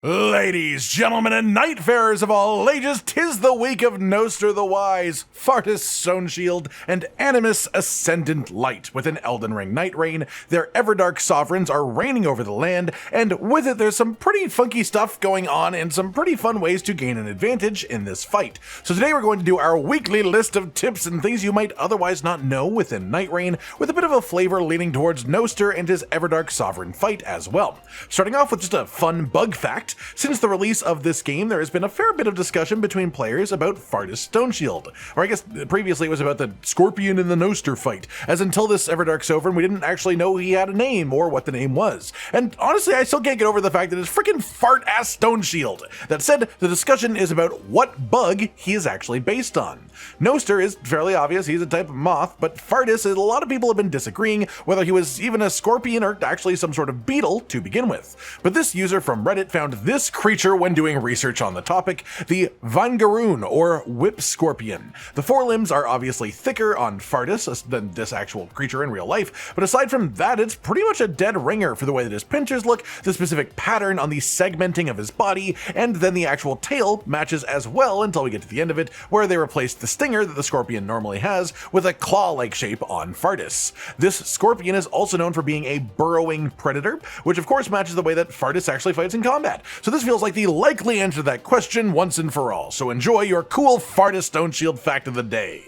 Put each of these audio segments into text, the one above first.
Ladies, gentlemen, and nightfarers of all ages, 'tis the week of Gnoster the Wise, Fartis Stoneshield, and Animus Ascendant Light. With an Elden Ring Nightreign, their Everdark sovereigns are reigning over the land, and with it there's some pretty funky stuff going on and some pretty fun ways to gain an advantage in this fight. So today we're going to do our weekly list of tips and things you might otherwise not know within Nightreign, with a bit of a flavor leaning towards Gnoster and his Everdark sovereign fight as well. Starting off with just a fun bug fact. Since the release of this game, there has been a fair bit of discussion between players about Fartis Stoneshield. Or I guess previously it was about the Scorpion in the Gnoster fight, as until this Everdark sovereign we didn't actually know he had a name or what the name was. And honestly, I still can't get over the fact that it's freaking fart-ass Stoneshield. That said, the discussion is about what bug he is actually based on. Gnoster is fairly obvious, he's a type of moth, but Fartis, a lot of people have been disagreeing whether he was even a scorpion or actually some sort of beetle to begin with. But this user from Reddit found this creature when doing research on the topic, the Vangaroon, or whip scorpion. The forelimbs are obviously thicker on Fartis than this actual creature in real life, but aside from that, it's pretty much a dead ringer for the way that his pincers look, the specific pattern on the segmenting of his body, and then the actual tail matches as well until we get to the end of it, where they replace the stinger that the scorpion normally has with a claw-like shape on Fartis. This scorpion is also known for being a burrowing predator, which of course matches the way that Fartis actually fights in combat. So this feels like the likely answer to that question once and for all. So enjoy your cool Fartis Stoneshield fact of the day.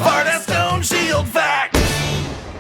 Fartis Stoneshield fact!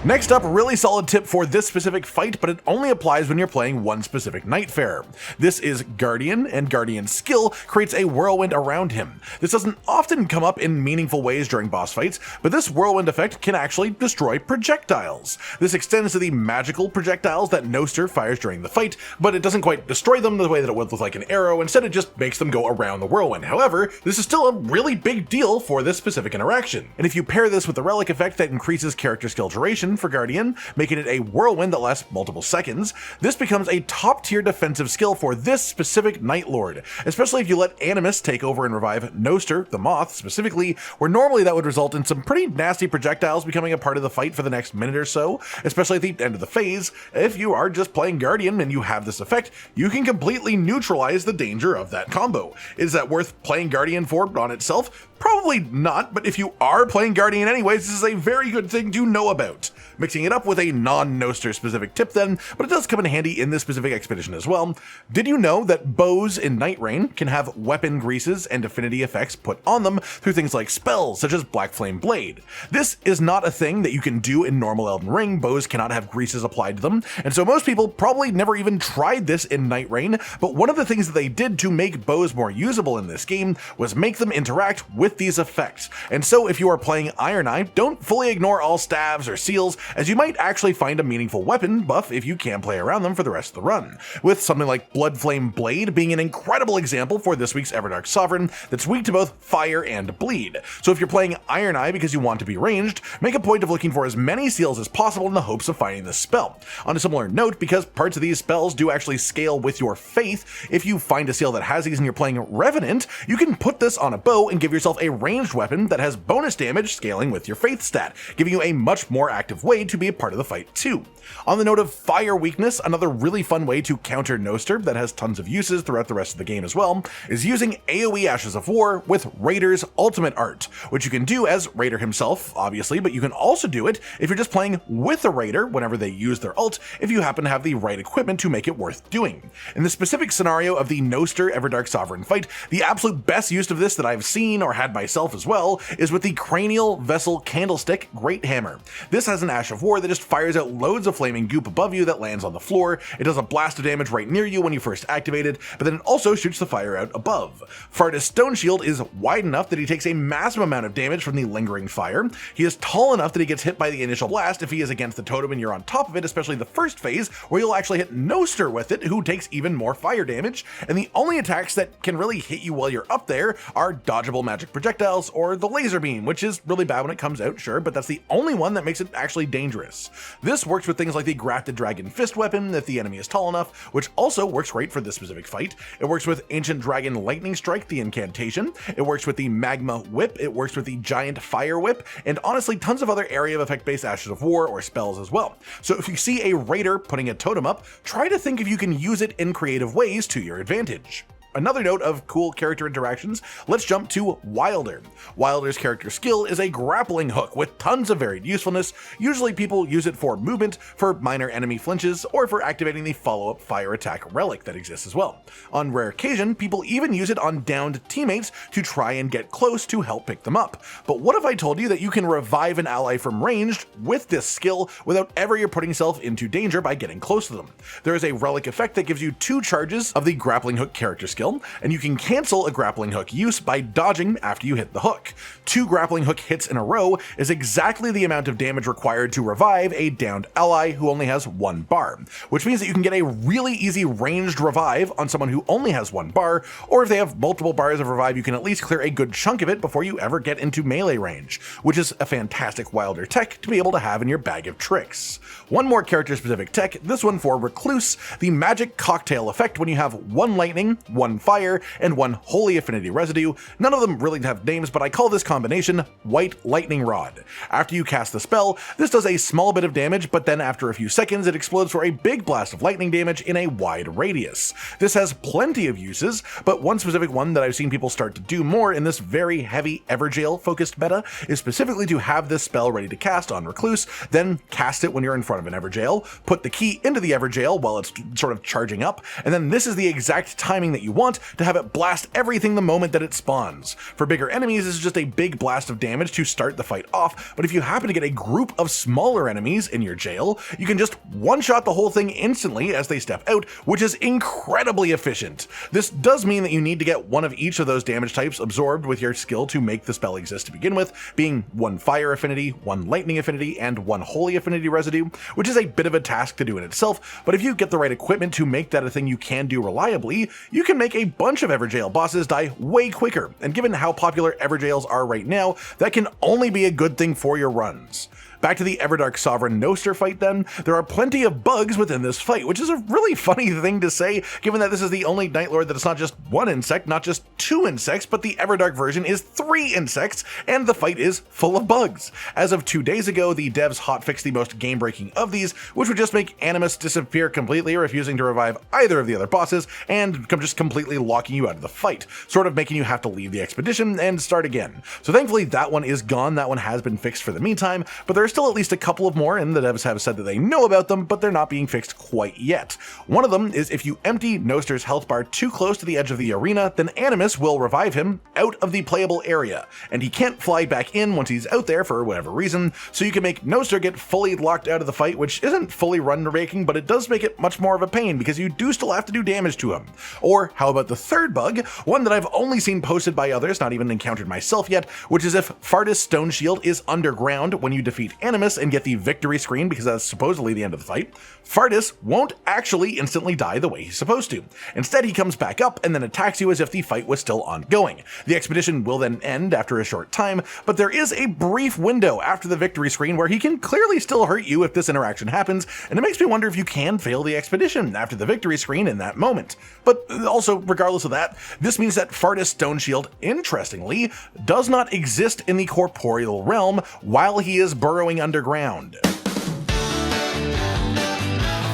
Next up, really solid tip for this specific fight, but it only applies when you're playing one specific Nightfarer. This is Guardian, and Guardian's skill creates a whirlwind around him. This doesn't often come up in meaningful ways during boss fights, but this whirlwind effect can actually destroy projectiles. This extends to the magical projectiles that Gnoster fires during the fight, but it doesn't quite destroy them the way that it would with like an arrow. Instead, it just makes them go around the whirlwind. However, this is still a really big deal for this specific interaction. And if you pair this with the relic effect that increases character skill duration for Guardian, making it a whirlwind that lasts multiple seconds, this becomes a top tier defensive skill for this specific Night Lord, especially if you let Animus take over and revive Gnoster, the moth specifically, where normally that would result in some pretty nasty projectiles becoming a part of the fight for the next minute or so, especially at the end of the phase. If you are just playing Guardian and you have this effect, you can completely neutralize the danger of that combo. Is that worth playing Guardian for on itself? Probably not, but if you are playing Guardian anyways, this is a very good thing to know about. Mixing it up with a non-Gnoster specific tip then, but it does come in handy in this specific expedition as well. Did you know that bows in Nightreign can have weapon greases and affinity effects put on them through things like spells such as Black Flame Blade? This is not a thing that you can do in normal Elden Ring. Bows cannot have greases applied to them, and so most people probably never even tried this in Nightreign, but one of the things that they did to make bows more usable in this game was make them interact with these effects. And so if you are playing Iron Eye, don't fully ignore all staves or seals, as you might actually find a meaningful weapon buff if you can play around them for the rest of the run, with something like Blood Flame Blade being an incredible example for this week's Everdark Sovereign that's weak to both fire and bleed. So if you're playing Iron Eye because you want to be ranged, make a point of looking for as many seals as possible in the hopes of finding this spell. On a similar note, because parts of these spells do actually scale with your faith, if you find a seal that has these and you're playing Revenant, you can put this on a bow and give yourself a ranged weapon that has bonus damage scaling with your faith stat, giving you a much more active way to be a part of the fight too. On the note of fire weakness, another really fun way to counter Gnoster that has tons of uses throughout the rest of the game as well is using AoE Ashes of War with Raider's ultimate art, which you can do as Raider himself, obviously, but you can also do it if you're just playing with a Raider whenever they use their ult, if you happen to have the right equipment to make it worth doing. In the specific scenario of the Gnoster Everdark Sovereign fight, the absolute best use of this that I've seen or had myself as well is with the Cranial Vessel Candlestick Great Hammer. This has an Ash of War that just fires out loads of flaming goop above you that lands on the floor. It does a blast of damage right near you when you first activate it, but then it also shoots the fire out above. Fartis Stoneshield is wide enough that he takes a massive amount of damage from the lingering fire. He is tall enough that he gets hit by the initial blast if he is against the totem and you're on top of it, especially the first phase, where you'll actually hit Gnoster with it, who takes even more fire damage, and the only attacks that can really hit you while you're up there are dodgeable magic projectiles or the laser beam, which is really bad when it comes out, sure, but that's the only one that makes it actually dangerous. This works with things like the grafted dragon fist weapon if the enemy is tall enough, which also works great for this specific fight. It works with ancient dragon lightning strike, the incantation. It works with the magma whip. It works with the giant fire whip, and honestly tons of other area of effect based ashes of war or spells as well. So if you see a raider putting a totem up, try to think if you can use it in creative ways to your advantage. Another note of cool character interactions, let's jump to Wilder. Wilder's character skill is a grappling hook with tons of varied usefulness. Usually people use it for movement, for minor enemy flinches, or for activating the follow-up fire attack relic that exists as well. On rare occasion, people even use it on downed teammates to try and get close to help pick them up. But what if I told you that you can revive an ally from ranged with this skill without ever putting yourself into danger by getting close to them? There is a relic effect that gives you 2 charges of the grappling hook character skill, and you can cancel a grappling hook use by dodging after you hit the hook. 2 grappling hook hits in a row is exactly the amount of damage required to revive a downed ally who only has 1 bar, which means that you can get a really easy ranged revive on someone who only has 1 bar, or if they have multiple bars of revive, you can at least clear a good chunk of it before you ever get into melee range, which is a fantastic Wilder tech to be able to have in your bag of tricks. One more character specific tech, this one for Recluse, the magic cocktail effect when you have 1 lightning, 1 fire, and 1 holy affinity residue. None of them really have names, but I call this combination White Lightning Rod. After you cast the spell, this does a small bit of damage, but then after a few seconds it explodes for a big blast of lightning damage in a wide radius. This has plenty of uses, but one specific one that I've seen people start to do more in this very heavy Everjail focused meta is specifically to have this spell ready to cast on Recluse, then cast it when you're in front of an Everjail, put the key into the Everjail while it's sort of charging up, and then this is the exact timing that you want to have it blast everything the moment that it spawns. For bigger enemies, this is just a big blast of damage to start the fight off, but if you happen to get a group of smaller enemies in your jail, you can just one-shot the whole thing instantly as they step out, which is incredibly efficient. This does mean that you need to get one of each of those damage types absorbed with your skill to make the spell exist to begin with, being 1 fire affinity, 1 lightning affinity, and 1 holy affinity residue, which is a bit of a task to do in itself, but if you get the right equipment to make that a thing you can do reliably, you can make a bunch of Everjail bosses die way quicker, and given how popular Everjails are right now, that can only be a good thing for your runs. Back to the Everdark Sovereign Gnoster fight then, there are plenty of bugs within this fight, which is a really funny thing to say, given that this is the only Night Lord that is not just 1 insect, not just 2 insects, but the Everdark version is 3 insects, and the fight is full of bugs. As of 2 days ago, the devs hotfixed the most game-breaking of these, which would just make Animus disappear completely, refusing to revive either of the other bosses, and just completely locking you out of the fight, sort of making you have to leave the expedition and start again. So thankfully that one is gone, that one has been fixed for the meantime, but there's still at least a couple of more, and the devs have said that they know about them, but they're not being fixed quite yet. One of them is if you empty Gnoster's health bar too close to the edge of the arena, then Animus will revive him out of the playable area, and he can't fly back in once he's out there for whatever reason, so you can make Gnoster get fully locked out of the fight, which isn't fully run-breaking, but it does make it much more of a pain because you do still have to do damage to him. Or how about the third bug, one that I've only seen posted by others, not even encountered myself yet, which is if Fartis Stone Shield is underground when you defeat Animus and get the victory screen, because that's supposedly the end of the fight, Fartis won't actually instantly die the way he's supposed to. Instead, he comes back up and then attacks you as if the fight was still ongoing. The expedition will then end after a short time, but there is a brief window after the victory screen where he can clearly still hurt you if this interaction happens, and it makes me wonder if you can fail the expedition after the victory screen in that moment. But also, regardless of that, this means that Fartis Stone Shield, interestingly, does not exist in the corporeal realm while he is burrowing underground.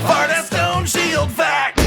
Fartis Stone Shield fact!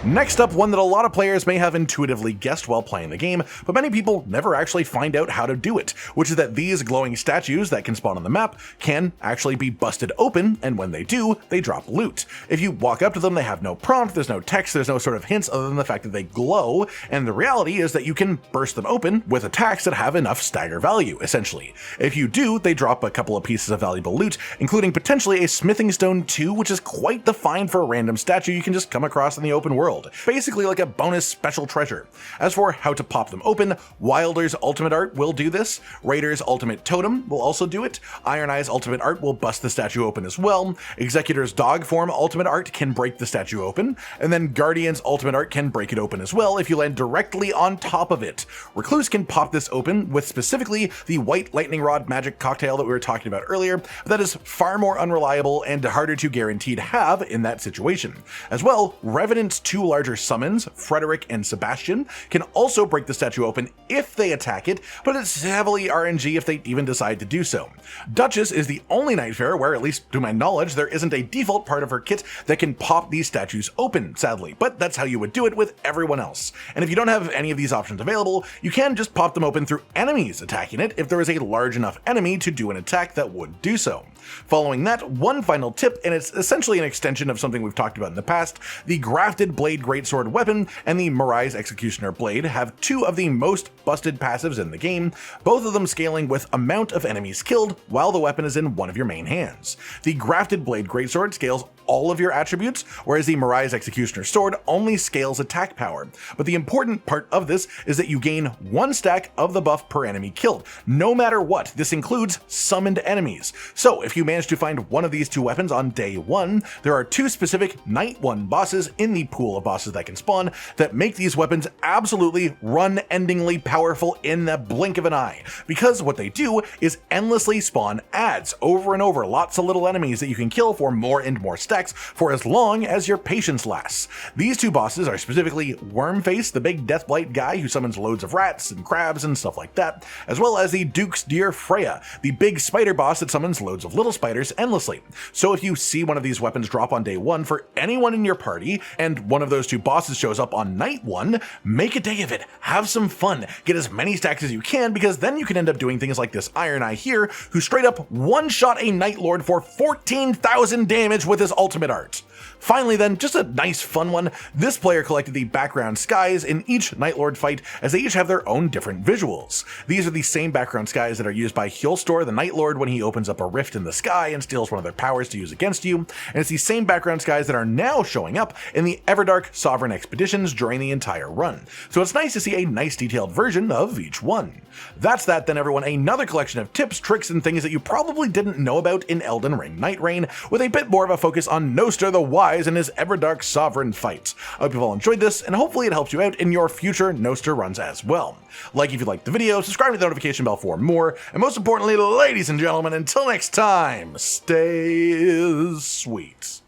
Next up, one that a lot of players may have intuitively guessed while playing the game, but many people never actually find out how to do it, which is that these glowing statues that can spawn on the map can actually be busted open, and when they do, they drop loot. If you walk up to them, they have no prompt, there's no text, there's no sort of hints other than the fact that they glow, and the reality is that you can burst them open with attacks that have enough stagger value, essentially. If you do, they drop a couple of pieces of valuable loot, including potentially a smithing stone too, which is quite the find for a random statue you can just come across in the open world. Shield, basically like a bonus special treasure. As for how to pop them open, Wilder's Ultimate Art will do this, Raider's Ultimate Totem will also do it, Iron Eye's Ultimate Art will bust the statue open as well, Executor's Dog Form Ultimate Art can break the statue open, and then Guardian's Ultimate Art can break it open as well if you land directly on top of it. Recluse can pop this open with specifically the White Lightning Rod magic cocktail that we were talking about earlier, but that is far more unreliable and harder to guarantee to have in that situation. As well, Revenant's two larger summons, Frederick and Sebastian, can also break the statue open if they attack it, but it's heavily RNG if they even decide to do so. Duchess is the only Nightfarer where, at least to my knowledge, there isn't a default part of her kit that can pop these statues open, sadly, but that's how you would do it with everyone else. And if you don't have any of these options available, you can just pop them open through enemies attacking it if there is a large enough enemy to do an attack that would do so. Following that, one final tip, and it's essentially an extension of something we've talked about in the past, the Grafted Blade Greatsword weapon and the Mirai's Executioner Blade have two of the most busted passives in the game, both of them scaling with amount of enemies killed while the weapon is in one of your main hands. The Grafted Blade Greatsword scales all of your attributes, whereas the Mirai's Executioner Sword only scales attack power. But the important part of this is that you gain 1 stack of the buff per enemy killed, no matter what. This includes summoned enemies. So if you manage to find one of these two weapons on day 1, there are 2 specific Night 1 bosses in the pool of bosses that can spawn that make these weapons absolutely run-endingly powerful in the blink of an eye, because what they do is endlessly spawn adds over and over, lots of little enemies that you can kill for more and more stacks for as long as your patience lasts. These 2 bosses are specifically Wormface, the big Deathblight guy who summons loads of rats and crabs and stuff like that, as well as the Duke's Dear Freya, the big spider boss that summons loads of little spiders endlessly. So if you see one of these weapons drop on day 1 for anyone in your party, and one of those 2 bosses shows up on night 1, make a day of it, have some fun, get as many stacks as you can, because then you can end up doing things like this Iron Eye here, who straight up one-shot a Night Lord for 14,000 damage with his ultimate art. Finally then, just a nice fun one, this player collected the background skies in each Night Lord fight, as they each have their own different visuals. These are the same background skies that are used by Hjolstor the Night Lord when he opens up a rift in the sky and steals one of their powers to use against you, and it's the same background skies that are now showing up in the Everdark Sovereign expeditions during the entire run. So it's nice to see a nice detailed version of each one. That's that then everyone, another collection of tips, tricks, and things that you probably didn't know about in Elden Ring Nightreign, with a bit more of a focus on Gnoster the Wise and his Everdark Sovereign fights. I hope you've all enjoyed this, and hopefully it helps you out in your future Gnoster runs as well. Like if you liked the video, subscribe to the notification bell for more, and most importantly, ladies and gentlemen, until next time, stay sweet.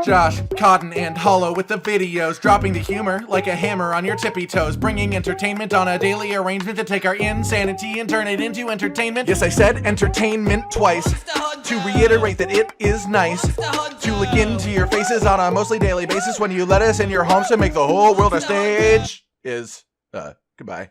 Josh, Cotton, and Hollow with the videos, dropping the humor like a hammer on your tippy toes, bringing entertainment on a daily arrangement to take our insanity and turn it into entertainment. Yes, I said entertainment twice, to reiterate that it is nice to look into your faces on a mostly daily basis when you let us in your homes to make the whole world a stage. Goodbye.